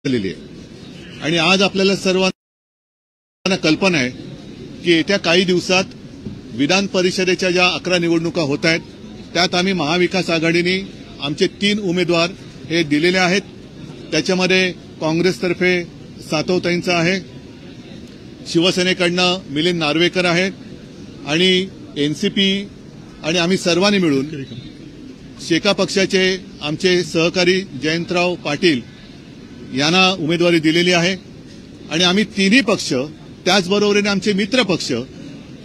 झालेली आहे आणि आज आपल्याला सर्वांना कल्पना आहे की येत्या काही दिवसात विधान परिषदेच्या ज्या 11 निवडणुका होत आहेत त्यात आम्ही महाविकास आघाडीने आमचे 3 उमेदवार हे दिलेले आहेत। त्याच्यामध्ये काँग्रेसतर्फे सातवताईंचा आहे, शिवसेनेकडनं मिलिंद नार्वेकर आहे आणि एनसीपी आणि आम्ही सर्वांनी मिळून शेका पक्षाचे आमचे सहकारी जयंतराव पाटील यांना उमेदवारी दिलेली आहे आणि आम्ही तिन्ही पक्ष त्याचबरोबरीने आमचे मित्र पक्ष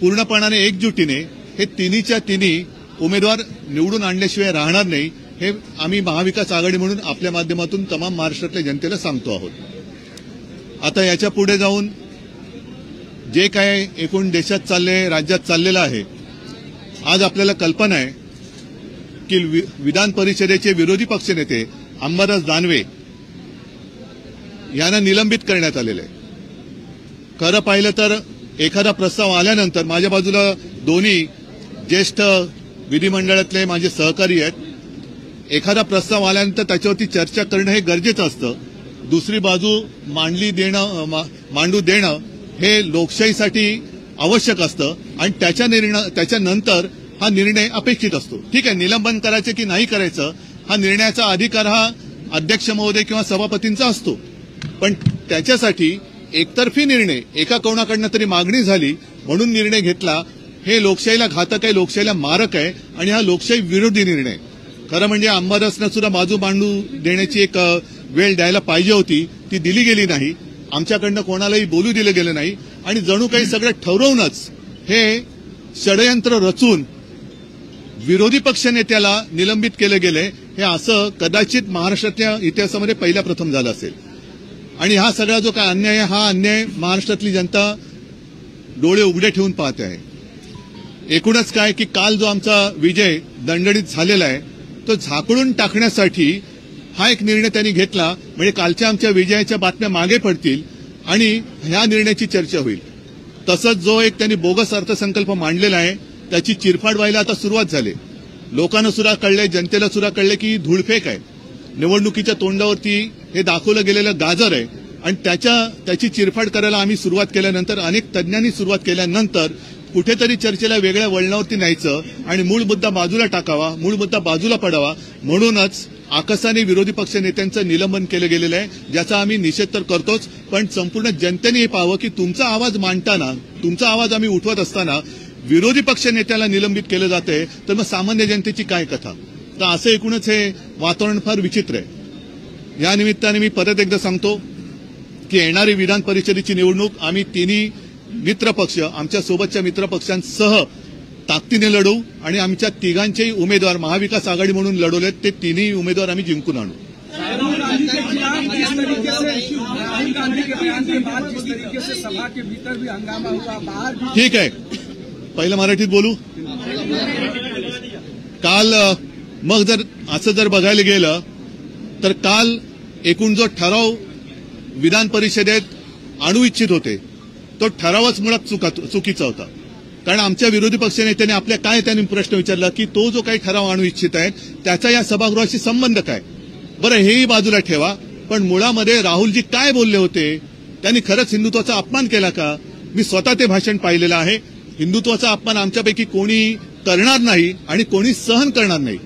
पूर्णपणाने एकजुटीने हे तिन्हीच्या तिन्ही उमेदवार निवडून आणल्याशिवाय राहणार नाही हे आम्ही महाविकास आघाडी म्हणून आपल्या माध्यमातून तमाम महाराष्ट्रातल्या जनतेला सांगतो आहोत। आता याच्या पुढे जाऊन जे काय एकूण देशात चालले राज्यात चाललेलं आहे, आज आपल्याला कल्पना आहे की विधान परिषदेचे विरोधी पक्षनेते अंबादास दानवे यांना निलंबित करण्यात आलेले आहे। खरं पाहिलं तर एखादा प्रस्ताव आल्यानंतर माझ्या बाजूला दोन्ही ज्येष्ठ विधिमंडळातले माझे सहकारी आहेत, एखादा प्रस्ताव आल्यानंतर त्याच्यावरती चर्चा करणं हे गरजेचं असतं। दुसरी बाजू मांडू देणं हे लोकशाहीसाठी आवश्यक असतं आणि त्याच्यानंतर हा निर्णय अपेक्षित असतो। ठीक आहे, निलंबन करायचं की नाही करायचं हा निर्णयाचा अधिकार हा अध्यक्ष महोदय किंवा सभापतींचा असतो, पण त्याच्यासाठी एकतर्फी निर्णय एका कोणाकडनं तरी मागणी झाली म्हणून निर्णय घेतला हे लोकशाहीला घातक आहे, लोकशाहीला मारक आहे आणि हा लोकशाही विरोधी निर्णय। खरं म्हणजे अंबादासनं सुद्धा बाजू मांडू देण्याची एक वेळ द्यायला पाहिजे होती, ती दिली गेली नाही, आमच्याकडनं कोणालाही बोलू दिलं गेलं नाही आणि जणू काही सगळं ठरवूनच हे षडयंत्र रचून विरोधी पक्षनेत्याला निलंबित केलं गेले हे असं कदाचित महाराष्ट्रातल्या इतिहासामध्ये पहिल्या प्रथम झालं असेल आणि हा सगळा जो काय अन्याय आहे हा अन्याय महाराष्ट्रातली जनता डोळे उघडे ठेवून पाहते आहे। एकूणच काय की काल जो आमचा विजय दणदणीत झालेला आहे तो झाकळून टाकण्यासाठी हा एक निर्णय त्यांनी घेतला, म्हणजे कालच्या आमच्या विजयाच्या बातम्या मागे पडतील आणि ह्या निर्णयाची चर्चा होईल। तसंच जो एक त्यांनी बोगस अर्थसंकल्प मांडलेला आहे त्याची चिरफाड व्हायला आता सुरुवात झाली। लोकांना सुद्धा कळले, जनतेला सुद्धा कळले की धूळफेक आहे, निवडणुकीच्या तोंडावरती हे दाखवलं गेलेलं गाजर आहे आणि त्याची चिरफाड करायला आम्ही सुरुवात केल्यानंतर अनेक तज्ञांनी सुरुवात केल्यानंतर कुठेतरी चर्चेला वेगळ्या वळणावरती न्यायचं आणि मूळ मुद्दा बाजूला टाकावा, मूळ मुद्दा बाजूला पडावा म्हणूनच आकसाने विरोधी पक्ष नेत्यांचं निलंबन केलं गेलेलं आहे, ज्याचा आम्ही निषेध तर करतोच, पण संपूर्ण जनतेने हे पाहावं की तुमचा आवाज मांडताना, तुमचा आवाज आम्ही उठवत असताना विरोधी पक्ष नेत्याला निलंबित केलं जाते तर मग सामान्य जनतेची काय कथा। तर असं एकूणच हे वातावरण फार विचित्र आहे। या निमित्ताने मी परत एकदा सांगतो की येणारी विधान परिषदेची निवडणूक आम्ही तिन्ही मित्रपक्ष आमच्या सोबतच्या मित्रपक्षांसह ताकदीने लढवू आणि आमच्या तिघांचेही उमेदवार महाविकास आघाडी म्हणून लढवलेत ते तिन्ही उमेदवार आम्ही जिंकून आणू। ठीक आहे, पहिलं मराठीत बोलू। काल मग जर बघायला गेलं तर काल एकूण जो ठराव विधान परिषदेत आणू इच्छित होते तो ठरावच मुळात चुकीचा होता, कारण आमच्या विरोधी पक्षनेत्याने आपल्या काय त्यांनी प्रश्न विचारला की तो जो काही ठराव आणू इच्छित आहे त्याचा या सभागृहाशी संबंध काय। बरं, हेही बाजूला ठेवा, पण मुळामध्ये राहुलजी काय बोलले होते, त्यांनी खरंच हिंदुत्वाचा अपमान केला का? मी स्वतः ते भाषण पाहिलेलं आहे। हिंदुत्वाचा अपमान आमच्यापैकी कोणी करणार नाही आणि कोणी सहन करणार नाही।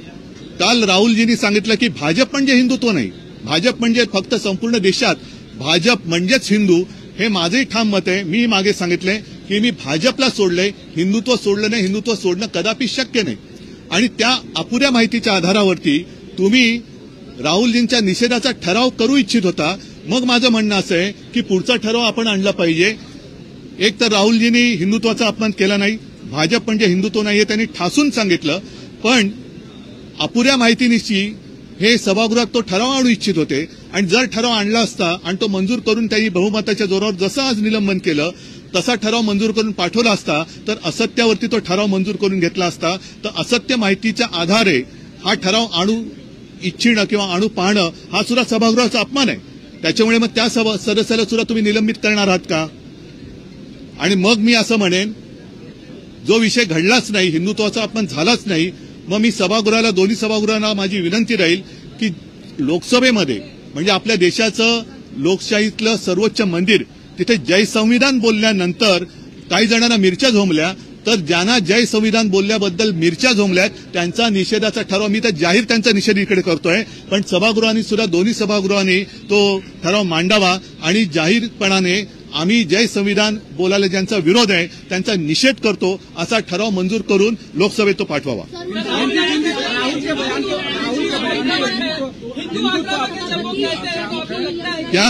काल राहुलजींनी सांगितलं की भाजप म्हणजे हिंदुत्व नाही, भाजप म्हणजे फक्त संपूर्ण देशात भाजप म्हणजेच हिंदू, हे माझंही ठाम मत आहे। मी मागे सांगितलंय की मी भाजपला सोडलंय, हिंदुत्व सोडलं नाही, हिंदुत्व सोडणं कदापि शक्य नाही आणि त्या अपुऱ्या माहितीच्या आधारावरती तुम्ही राहुलजींच्या निषेधाचा ठराव करू इच्छित होता। मग माझं म्हणणं असं आहे की पुढचा ठराव आपण आणला पाहिजे। एक तर राहुलजींनी हिंदुत्वाचा अपमान केला नाही, भाजप म्हणजे हिंदुत्व नाहीये त्यांनी ठासून सांगितलं, पण अपुऱ्या माहितीनिशी हे सभागृहात तो ठराव आणू इच्छित होते आणि जर ठराव आणला असता आणि तो मंजूर करून त्यांनी बहुमताच्या जोरावर जसं आज निलंबन केलं तसा ठराव मंजूर करून पाठवला असता तर असत्यावरती तो ठराव मंजूर करून घेतला असता, तर असत्य माहितीच्या आधारे हा ठराव आणू इच्छिणं किंवा आणू पाहणं हा सुद्धा सभागृहाचा अपमान आहे। त्याच्यामुळे मग त्या सदस्याला सुद्धा तुम्ही निलंबित करणार आहात का? आणि मग मी असं म्हणेन जो विषय घडलाच नाही, हिंदुत्वाचा अपमान झालाच नाही, मग मी दोन्ही सभागृहांना माझी विनंती राहील की लोकसभेमध्ये म्हणजे आपल्या देशाचं लोकशाहीतलं सर्वोच्च मंदिर, तिथे जय संविधान बोलल्यानंतर काही जणांना मिरच्या झोंबल्या, तर ज्यांना जय संविधान बोलल्याबद्दल मिरच्या झोंबल्यात त्यांचा निषेधाचा ठराव, मी तर जाहीर त्यांचा निषेध इकडे करतोय, पण सभागृहांनी सुद्धा, दोन्ही सभागृहांनी तो ठराव मांडावा आणि जाहीरपणाने आम्ही जय संविधान बोलायला ज्यांचा विरोध आहे त्यांचा निषेध करतो असा ठराव मंजूर करून लोकसभेत तो पाठवावा. क्या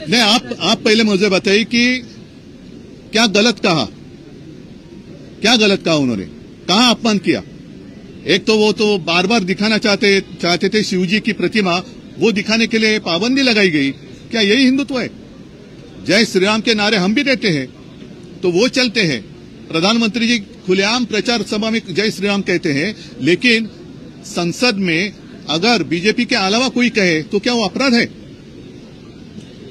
नहीं, आप पहले मुझे बताइए कि क्या गलत कहा उन्होंने, कहाँ अपमान किया? एक तो वो तो बार बार दिखाना चाहते थे शिवजी की प्रतिमा, वो दिखाने के लिए पाबंदी लगाई गई. क्या यही हिंदुत्व है? जय श्री राम के नारे हम भी देते हैं तो वो चलते हैं. प्रधानमंत्री जी खुलेआम प्रचार सभा में जय श्री राम कहते हैं, लेकिन संसद में अगर बीजेपी के अलावा कोई कहे तो क्या वो अपराध है?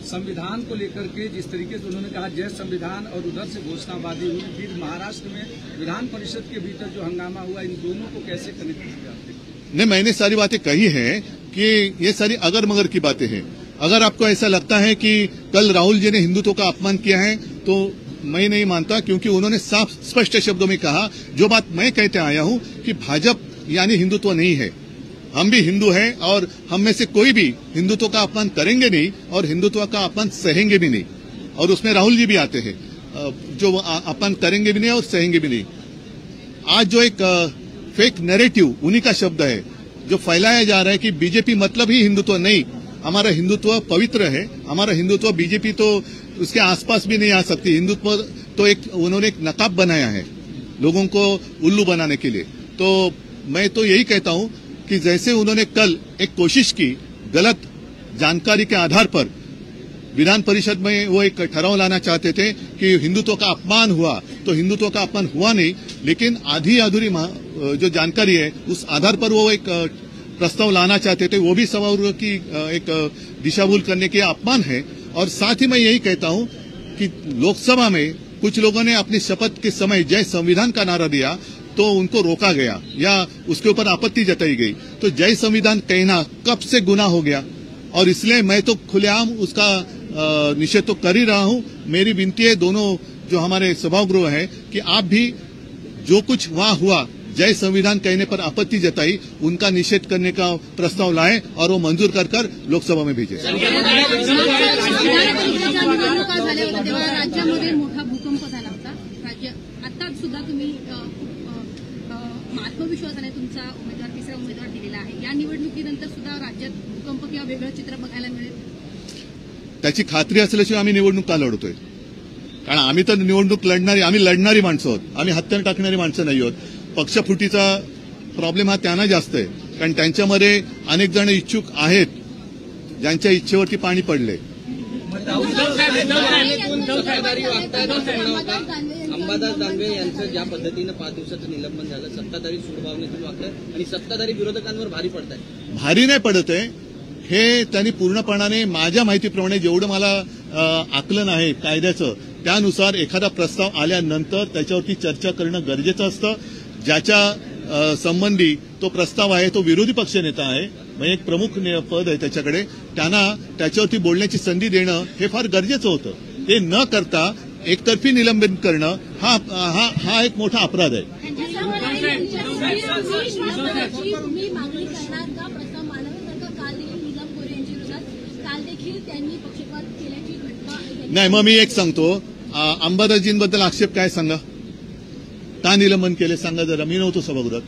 संविधान को लेकर के जिस तरीके से उन्होंने कहा जय संविधान और उधर से घोषणाबाजी हुई, फिर महाराष्ट्र में विधान परिषद के भीतर जो हंगामा हुआ, इन दोनों को कैसे कनेक्ट किया? नहीं, मैंने सारी बातें कही हैं कि ये सारी अगर मगर की बातें हैं. अगर आपको ऐसा लगता है कि कल राहुल जी ने हिंदुत्व का अपमान किया है तो मैं नहीं मानता, क्योंकि उन्होंने साफ स्पष्ट शब्दों में कहा जो बात मैं कहते आया हूं कि भाजपा यानी हिंदुत्व नहीं है. हम भी हिंदू हैं और हम में से कोई भी हिंदुत्व का अपमान करेंगे नहीं और हिंदुत्व का अपमान सहेंगे भी नहीं, और उसमें राहुल जी भी आते हैं जो अपमान करेंगे भी नहीं और सहेंगे भी नहीं. आज जो एक फेक नैरेटिव उन्हीं का शब्द है जो फैलाया जा रहा है कि बीजेपी मतलब ही हिंदुत्व नहीं, हमारा हिंदुत्व पवित्र है, हमारा हिंदुत्व बीजेपी तो उसके आसपास भी नहीं आ सकती. हिंदुत्व तो एक उन्होंने एक नकाब बनाया है लोगों को उल्लू बनाने के लिए. तो मैं तो यही कहता हूं कि जैसे उन्होंने कल एक कोशिश की गलत जानकारी के आधार पर विधान परिषद में वो एक ठराव लाना चाहते थे कि हिंदुत्व का अपमान हुआ, तो हिंदुत्व का अपमान हुआ नहीं, लेकिन आधी अधूरी जो जानकारी है उस आधार पर वो एक प्रस्ताव लाना चाहते थे, वो भी सभागृह की एक दिशाभूल करने के अपमान है. और साथ ही मैं यही कहता हूं कि लोकसभा में कुछ लोगों ने अपनी शपथ के समय जय संविधान का नारा दिया तो उनको रोका गया या उसके ऊपर आपत्ति जताई गई. तो जय संविधान कहना कब से गुनाह हो गया, और इसलिए मैं तो खुलेआम उसका निषेध तो कर ही रहा हूं. मेरी विनती है दोनों जो हमारे सभागृह है कि आप भी जो कुछ वहां हुआ जय संविधान कहने पर आपत्ति जताई उनका निषेध करने का प्रस्ताव लाएं और वो मंजूर कर लोकसभा में भेजें. राज्यामध्ये मोठा भूकंप झाला होता. राज्य आता सुद्धा तुम्ही आत्मविश्वासाने तुमचा उमेदवार, तिसरा उमेदवार दिलेला आहे. या निवडणुकीनंतर सुद्धा राज्यात भूकंप किंवा वेगळं चित्र बघायला मिळेल त्याची खात्री असल्याशिवाय आम्ही निवडणूक का लढतोय? कारण आम्ही तर निवडणूक आम्ही लढणारी माणसं आहोत, आम्ही हत्यार टाकणारी माणसं नाही आहोत. पक्षफुटीचा प्रॉब्लेम हा त्यांना जास्त आहे, कारण त्यांच्यामध्ये अनेक जण इच्छुक आहेत ज्यांच्या इच्छेवरती पाणी पडले. अंबादास दानवे यांचं ज्या पद्धतीनं 5 दिवसाचं निलंबन झालं, सत्ताधारी सूडभावनेतून वागतात आणि सत्ताधारी विरोधकांवर भारी पडत आहे. भारी नाही पडत आहे हे त्यांनी पूर्णपणाने माझ्या माहितीप्रमाणे जेवढं मला आकलन आहे कायद्याचं त्यानुसार एखादा प्रस्ताव आल्यानंतर त्याच्यावरती चर्चा करणं गरजेचं असतं. ज्याच्या संबंधी तो प्रस्ताव आहे तो विरोधी पक्षनेता आहे, म्हणजे एक प्रमुख पद आहे त्याच्याकडे, त्यांना त्याच्यावरती बोलण्याची संधी देणं हे फार गरजेचं होतं. ते न करता एकतर्फी निलंबन करणं हा एक मोठा अपराध आहे. नाही, मग मी एक सांगतो, अंबादासजींबद्दल आक्षेप काय सांगा, का निलंबन केले सांगा जरा. मी नव्हतो सभागृहात.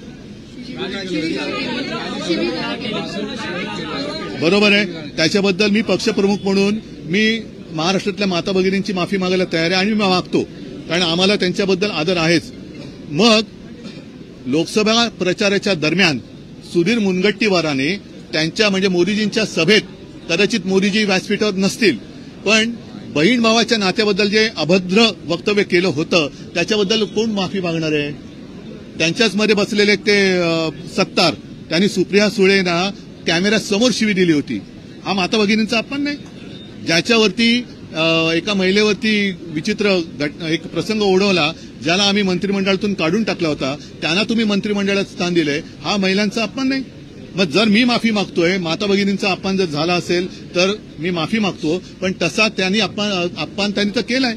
बरोबर आहे, त्याच्याबद्दल मी पक्षप्रमुख म्हणून मी महाराष्ट्रातल्या माता भगिनींची माफी मागायला तयार आहे आणि मी मागतो, कारण आम्हाला त्यांच्याबद्दल आदर आहेच. मग लोकसभा प्रचाराच्या दरम्यान सुधीर मुनगंटीवाराने त्यांच्या म्हणजे मोदीजींच्या सभेत, कदाचित मोदीजी व्यासपीठावर नसतील, पण बहीण भावाच्या नात्याबद्दल जे अभद्र वक्तव्य केलं होतं त्याच्याबद्दल कोण माफी मागणार आहे? त्यांच्याच मध्ये बसलेले ते सत्तार, त्यांनी सुप्रिया सुळेंना कॅमेरा समोर शिवी दिली होती. हा माता भगिनींचा अपमान नाही? ज्याच्यावरती एका महिलेवरती विचित्र एक प्रसंग ओढवला, ज्याला आम्ही मंत्रिमंडळातून काढून टाकला होता, त्यांना तुम्ही मंत्रिमंडळात स्थान दिलंय, हा महिलांचा अपमान नाही? मग जर मी माफी मागतोय, माता भगिनींचा अपमान जर झाला असेल तर मी माफी मागतो, पण तसा त्यांनी अपमान त्यांनी तर केलाय,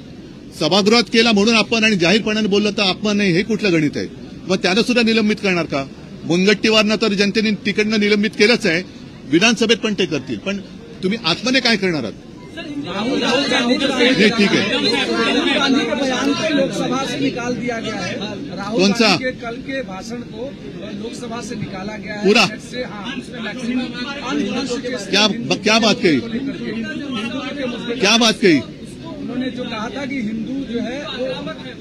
सभागृहात केला म्हणून अपमान, आणि जाहीरपणाने बोललं तर अपमान नाही, हे कुठलं गणित आहे? मग त्यानं सुद्धा निलंबित करणार का? मुनगट्टीवारनं तर जनतेने तिकडनं निलंबित केलंच आहे, विधानसभेत पण ते करतील, पण तुम्ही आत्मने काय करणार आहात? राहुल गांधी ठीक है। राहुल गांधी के बयान को लोकसभा से निकाल दिया गया है। राहुल कौन सा? गांधी के कल के भाषण को लोकसभा से निकाला गया है पूरा? से, हाँ, उसमें मैक्सिमम क्या बात कही? क्या बात कही? उन्होंने जो कहा था कि हिंदू जो है वो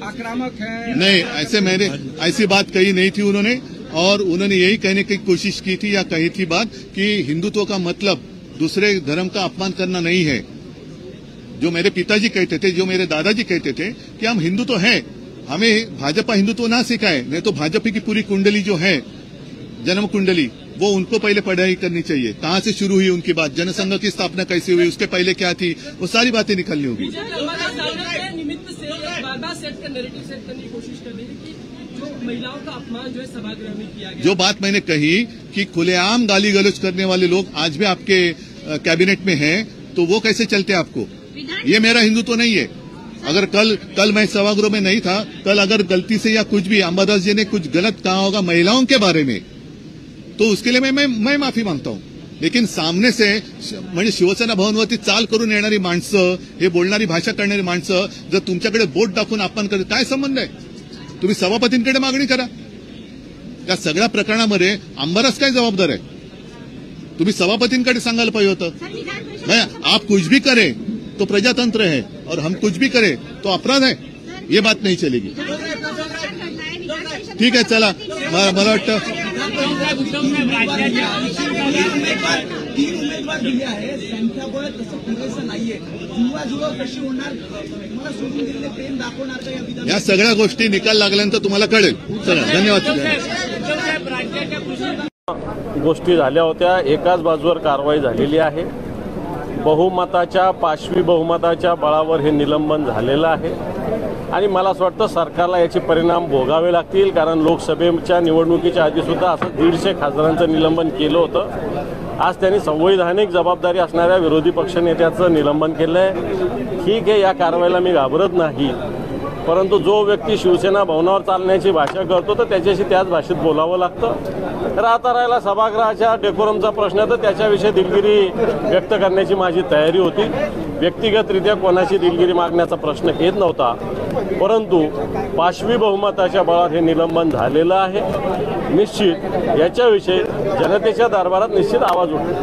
आक्रामक है। नहीं, मैंने ऐसी बात कही नहीं थी उन्होंने, और उन्होंने यही कहने की कोशिश की थी या कही थी बात कि हिंदुत्व का मतलब दूसरे धर्म का अपमान करना नहीं है। जो मेरे पिताजी कहते थे, जो मेरे दादाजी कहते थे कि हम हिंदू तो हैं, हमें भाजपा हिंदुत्व ना सिखाए, नहीं तो भाजपा की पूरी कुंडली जो है, जन्म कुंडली, वो उनको पहले पढ़ाई करनी चाहिए। कहां से शुरू हुई उनकी बात, जनसंघ की स्थापना कैसे हुई, उसके पहले क्या थी, वो सारी बातें निकलनी होगी। निमित्त से बार-बार सेट करने की कोशिश कर रही है कि जो महिलाओं का अपमान जो है सभागृह में किया गया। जो बात मैंने कही कि खुलेआम गाली गलौज करने वाले लोग आज भी आपके कैबिनेट में हैं, तो वो कैसे चलते आपको? ये मेरा हिंदुत्व नहीं है। अगर कल मैं सभागृह में नहीं था, कल अगर गलती से या कुछ भी अंबादास जी ने कुछ गलत कहा होगा महिलाओं के बारे में, तो उसके लिए मैं माफी मांगता हूं, लेकिन सामने से म्हणजे शिवसेना भवनवरती चाल करून येणारी माणसं, हे बोलणारी भाषा करणारी माणसं जर तुमच्याकडे बोट दाखवून अपमान करत, काय संबंध आहे? तुम्ही सभापतींकडे मागणी करा। या सगळ्या प्रकरणामध्ये अंबादास काय जबाबदार आहे? तुम्ही सभापतींकडे सांगायला पाहिजे होतं। मैं आप कुछ भी करे तो प्रजातंत्र है, और हम कुछ भी करें तो अपराध है, ये बात नहीं चलेगी। ठीक है, चला, मला वाटतं या सगळ्या गोष्टी निकाल लागल्यानंतर तुम्हाला कळेल। चला, धन्यवाद। गोष्टी झाल्या होत्या, एकाच बाजूवर कारवाई झालेली आहे, बहुमताच्या पाशवी बहुमताच्या बळावर हे निलंबन झालेलं आहे, आणि मला असं वाटतं सरकारला याचे परिणाम भोगावे लागतील, कारण लोकसभेच्या निवडणुकीच्या आधीसुद्धा असं 150 खासदारांचं निलंबन केलं होतं। आज त्यांनी संवैधानिक जबाबदारी असणाऱ्या विरोधी पक्षनेत्याचं निलंबन केलं आहे। ठीक आहे, या कारवाईला मी घाबरत नाही, परंतु जो व्यक्ती शिवसेना भवनावर चालण्याची भाषा करतो तर त्याच्याशी त्याच भाषेत बोलावं लागतं। राहता राहिला सभागृहाच्या डेकोरमचा प्रश्न, तर त्याच्याविषयी दिलगिरी व्यक्त करण्याची माझी तयारी होती। व्यक्तिगतरित्या कोणाची दिलगिरी मागण्याचा प्रश्न येत नव्हता, परंतु पाशवी बहुमताच्या बळावर हे निलंबन झालेलं आहे। निश्चित याच्याविषयी जनतेच्या दरबारात निश्चित आवाज उठेल।